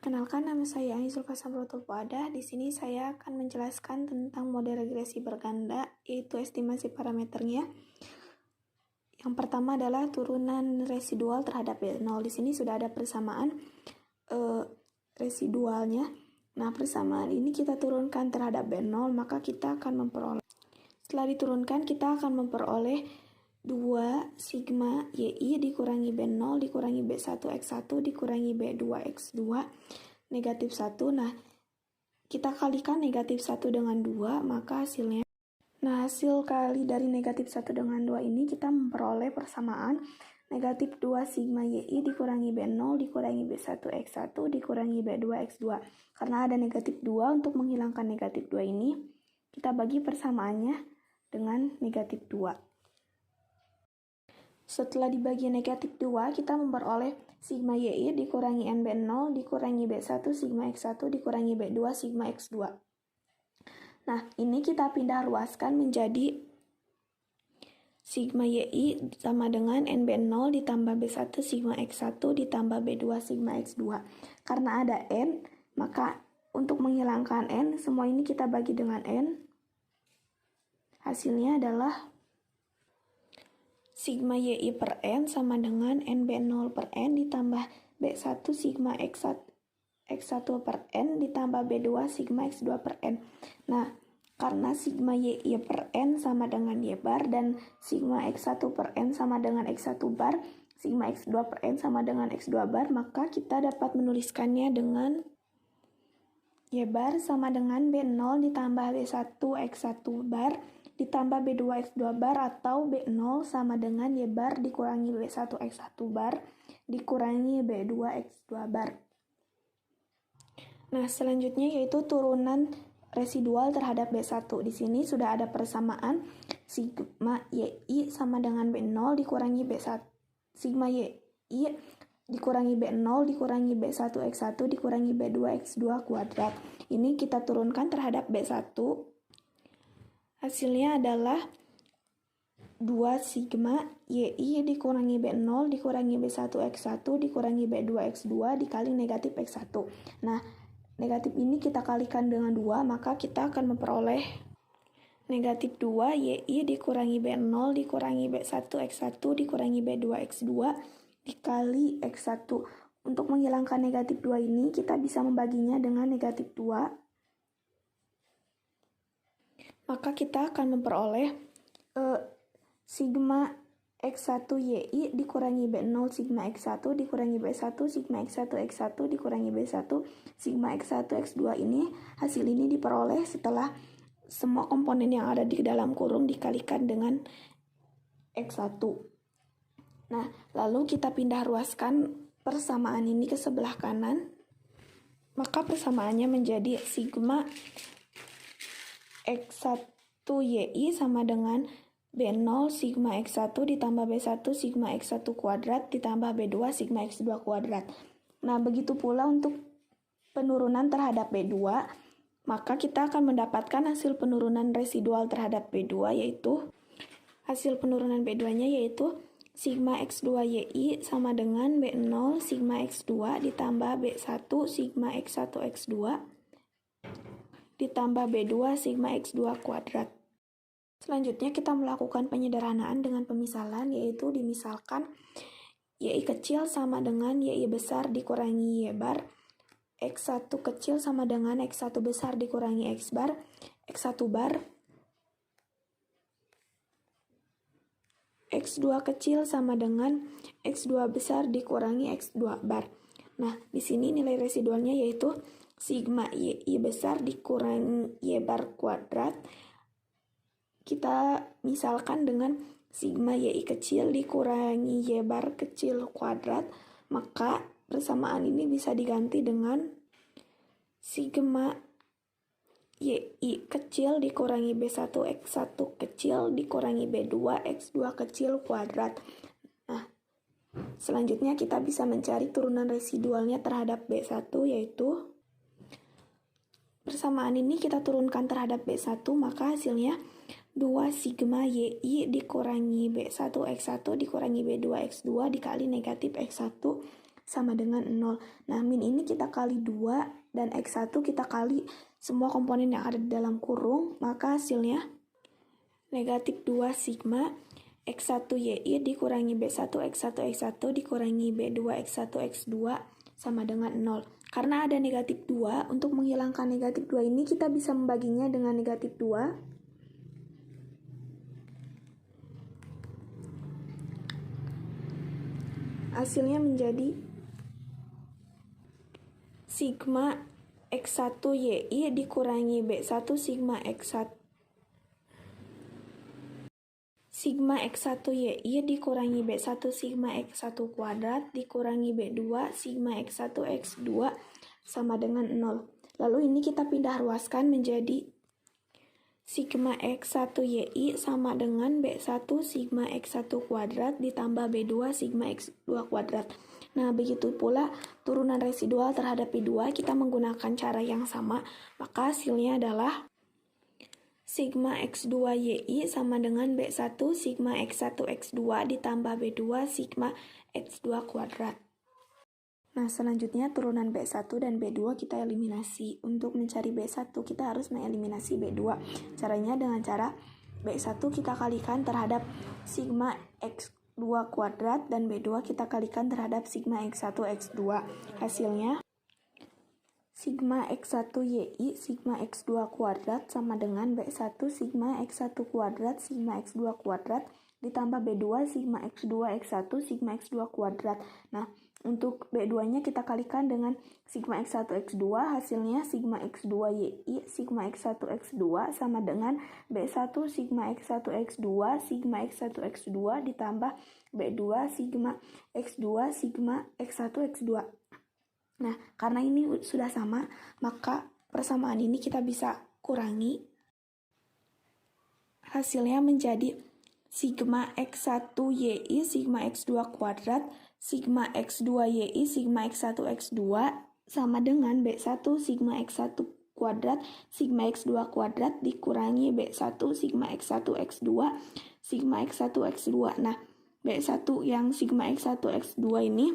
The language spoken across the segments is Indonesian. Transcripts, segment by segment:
Perkenalkan, nama saya Ainsul Kasamrotul Puadah. Di sini saya akan menjelaskan tentang model regresi berganda, yaitu estimasi parameternya. Yang pertama adalah turunan residual terhadap B0. Di sini sudah ada persamaan residualnya. Nah, persamaan ini kita turunkan terhadap B0, maka kita akan memperoleh. Setelah diturunkan, kita akan memperoleh 2 sigma YI dikurangi B0 dikurangi B1 X1 dikurangi B2 X2 negatif 1. Nah, kita kalikan negatif 1 dengan 2, maka hasilnya. Nah, hasil kali dari negatif 1 dengan 2 ini kita memperoleh persamaan negatif 2 sigma YI dikurangi B0 dikurangi B1 X1 dikurangi B2 X2. Karena ada negatif 2, untuk menghilangkan negatif 2 ini, kita bagi persamaannya dengan negatif 2. Setelah dibagi negatif 2, kita memperoleh sigma YI dikurangi NB0 dikurangi B1 sigma X1 dikurangi B2 sigma X2. Nah, ini kita pindah ruaskan menjadi sigma YI sama dengan NB0 ditambah B1 sigma X1 ditambah B2 sigma X2. Karena ada N, maka untuk menghilangkan N, semua ini kita bagi dengan N. Hasilnya adalah sigma YI per N sama dengan NB0 per N ditambah B1 sigma X1 per N ditambah B2 sigma X2 per N. Nah, karena sigma YI per N sama dengan Y bar dan sigma X1 per N sama dengan X1 bar, sigma X2 per N sama dengan X2 bar, maka kita dapat menuliskannya dengan Y bar sama dengan B0 ditambah B1 X1 bar ditambah B2 X2 bar, atau B0 sama dengan Y bar dikurangi B1 X1 bar dikurangi B2 X2 bar. Nah, selanjutnya yaitu turunan residual terhadap B1. Di sini sudah ada persamaan sigma YI sama dengan B0 dikurangi B1 sigma YI dikurangi B0 dikurangi B1 X1 dikurangi B2 X2 kuadrat. Ini kita turunkan terhadap B1. Hasilnya adalah 2 sigma YI dikurangi B0 dikurangi B1 X1 dikurangi B2 X2 dikali negatif X1. Nah, negatif ini kita kalikan dengan 2, maka kita akan memperoleh negatif 2 YI dikurangi B0 dikurangi B1 X1 dikurangi B2 X2 dikali X1. Untuk menghilangkan negatif 2 ini, kita bisa membaginya dengan negatif 2. Maka kita akan memperoleh sigma X1 YI dikurangi B0 sigma X1 dikurangi B1 sigma X1 X1 dikurangi B1 sigma X1 X2. Ini hasil ini diperoleh setelah semua komponen yang ada di dalam kurung dikalikan dengan X1. Nah, lalu kita pindah ruaskan persamaan ini ke sebelah kanan. Maka persamaannya menjadi sigma X1 YI sama dengan B0 sigma X1 ditambah B1 sigma X1 kuadrat ditambah B2 sigma X2 kuadrat. Nah, begitu pula untuk penurunan terhadap B2, maka kita akan mendapatkan hasil penurunan residual terhadap B2, yaitu hasil penurunan B2-nya yaitu sigma X2 YI sama dengan B0 sigma X2 ditambah B1 sigma X1 X2 ditambah B2 sigma X2 kuadrat. Selanjutnya kita melakukan penyederhanaan dengan pemisalan, yaitu dimisalkan YI kecil sama dengan YI besar dikurangi Y bar, X1 kecil sama dengan X1 besar dikurangi X bar, X1 bar, X2 kecil sama dengan X2 besar dikurangi X2 bar. Nah, di sini nilai residualnya yaitu sigma YI besar dikurangi Y bar kuadrat. Kita misalkan dengan sigma YI kecil dikurangi Y bar kecil kuadrat, maka persamaan ini bisa diganti dengan sigma YI kecil dikurangi B1 X1 kecil dikurangi B2 X2 kecil kuadrat. Nah, selanjutnya kita bisa mencari turunan residualnya terhadap B1, yaitu persamaan ini kita turunkan terhadap B1, maka hasilnya 2 sigma YI dikurangi B1 X1 dikurangi B2 X2 dikali negatif X1 sama dengan 0. Nah, min ini kita kali 2 dan X1 kita kali semua komponen yang ada di dalam kurung, maka hasilnya negatif 2 sigma X1 YI dikurangi B1 X1 X1 dikurangi B2 X1 X2 sama dengan 0. Karena ada negatif 2, untuk menghilangkan negatif 2 ini kita bisa membaginya dengan negatif 2. Hasilnya menjadi sigma X1 YI dikurangi B1 sigma X1 YI dikurangi B1 sigma X1 kuadrat dikurangi B2 sigma X1 X2 sama dengan 0. Lalu ini kita pindah ruaskan menjadi sigma X1 YI sama dengan B1 sigma X1 kuadrat ditambah B2 sigma X2 kuadrat. Nah, begitu pula turunan residual terhadap B2 kita menggunakan cara yang sama, maka hasilnya adalah sigma X2 YI sama dengan B1 sigma X1 X2 ditambah B2 sigma X2 kuadrat. Nah, selanjutnya turunan B1 dan B2 kita eliminasi. Untuk mencari B1 kita harus mengeliminasi B2. Caranya dengan cara B1 kita kalikan terhadap sigma X2 kuadrat dan B2 kita kalikan terhadap sigma X1 X2. Hasilnya sigma X1 YI sigma X2 kuadrat sama dengan B1 sigma X1 kuadrat sigma X2 kuadrat ditambah B2 sigma X2 X1 sigma X2 kuadrat. Nah, untuk B2-nya kita kalikan dengan sigma X1 X2, hasilnya sigma X2 YI sigma X1 X2 sama dengan B1 sigma X1 X2 sigma X1 X2 ditambah B2 sigma X2 sigma X1 X2. Nah, karena ini sudah sama, maka persamaan ini kita bisa kurangi. Hasilnya menjadi sigma X1 YI sigma X2 kuadrat sigma X2 YI sigma X1 X2 sama dengan B1 sigma X1 kuadrat sigma X2 kuadrat dikurangi B1 sigma X1 X2 sigma X1 X2. Nah, B1 yang sigma X1 X2 ini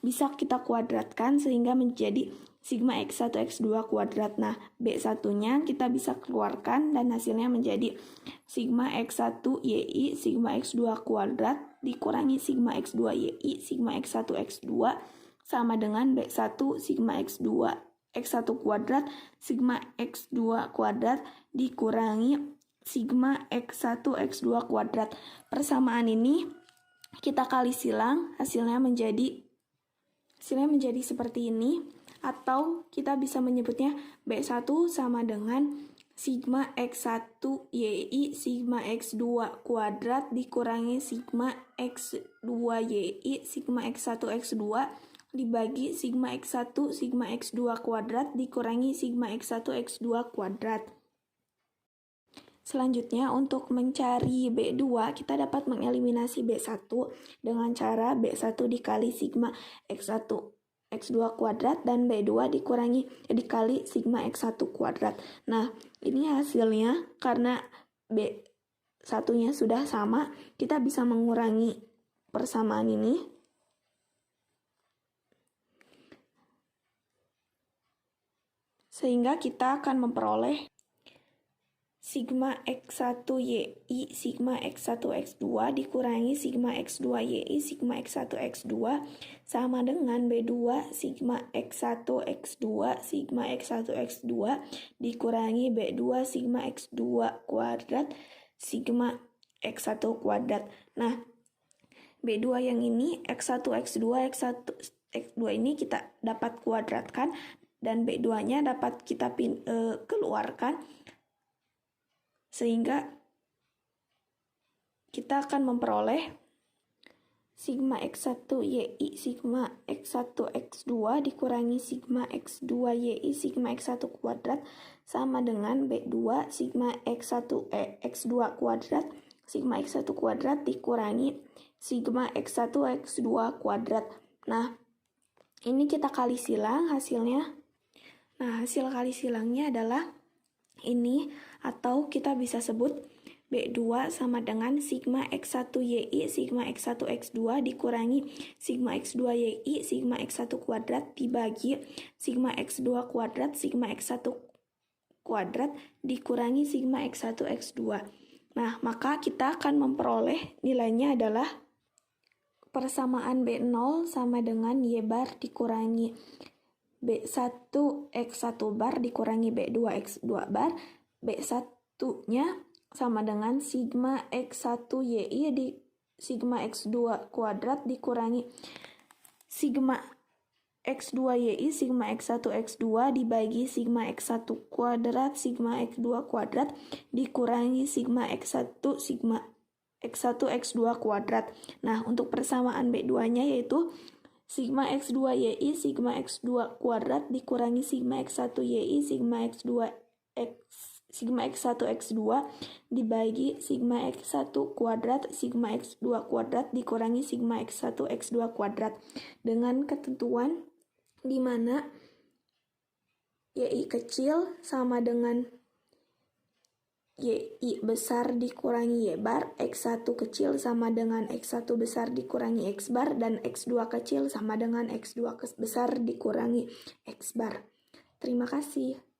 bisa kita kuadratkan sehingga menjadi sigma X1 X2 kuadrat. Nah, B1-nya kita bisa keluarkan dan hasilnya menjadi sigma X1 YI sigma X2 kuadrat dikurangi sigma X2 YI sigma X1 X2 sama dengan B1 sigma X2 X1 kuadrat sigma X2 kuadrat dikurangi sigma X1 X2 kuadrat. Persamaan ini kita kali silang, hasilnya menjadi seperti ini. Atau kita bisa menyebutnya B1 sama dengan sigma X1 YI sigma X2 kuadrat dikurangi sigma X2 YI sigma X1 X2 dibagi sigma X1 sigma X2 kuadrat dikurangi sigma X1 X2 kuadrat. Selanjutnya, untuk mencari B2, kita dapat mengeliminasi B1 dengan cara B1 dikali sigma X1 X2 kuadrat dan B2 dikali sigma X1 kuadrat. Nah, ini hasilnya karena B1-nya sudah sama, kita bisa mengurangi persamaan ini. Sehingga kita akan memperoleh sigma X1 YI sigma X1 X2 dikurangi sigma X2 YI sigma X1 X2 sama dengan B2 sigma X1 X2 sigma X1 X2 dikurangi B2 sigma X2 kuadrat sigma X1 kuadrat. Nah, B2 yang ini X1 X2 X1 X2 ini kita dapat kuadratkan dan B2-nya dapat kita keluarkan. Sehingga kita akan memperoleh sigma X1 YI sigma X1 X2 dikurangi sigma X2 YI sigma X1 kuadrat sama dengan B2 sigma X1 X2 kuadrat sigma X1 kuadrat dikurangi sigma X1 X2 kuadrat. Nah, ini kita kali silang hasilnya. Nah, hasil kali silangnya adalah ini, atau kita bisa sebut B2 sama dengan sigma X1 YI sigma X1 X2 dikurangi sigma X2 YI sigma X1 kuadrat dibagi sigma X2 kuadrat sigma X1 kuadrat dikurangi sigma X1 X2. Nah, maka kita akan memperoleh nilainya adalah persamaan B0 sama dengan Y bar dikurangi B1 X1 bar dikurangi B2 X2 bar. B1-nya sama dengan sigma X1 YI di sigma X2 kuadrat dikurangi sigma X2 YI sigma X1 X2 dibagi sigma X1 kuadrat sigma X2 kuadrat dikurangi sigma X1 sigma X1 X2 kuadrat. Nah, untuk persamaan B2-nya yaitu sigma X2 YI sigma X2 kuadrat dikurangi sigma X1 YI sigma X2 sigma X1 X2 dibagi sigma X1 kuadrat sigma X2 kuadrat dikurangi sigma X1 X2 kuadrat dengan ketentuan di mana YI kecil sama dengan YI besar dikurangi Y bar, X1 kecil sama dengan X1 besar dikurangi X bar, dan X2 kecil sama dengan X2 besar dikurangi X bar. Terima kasih.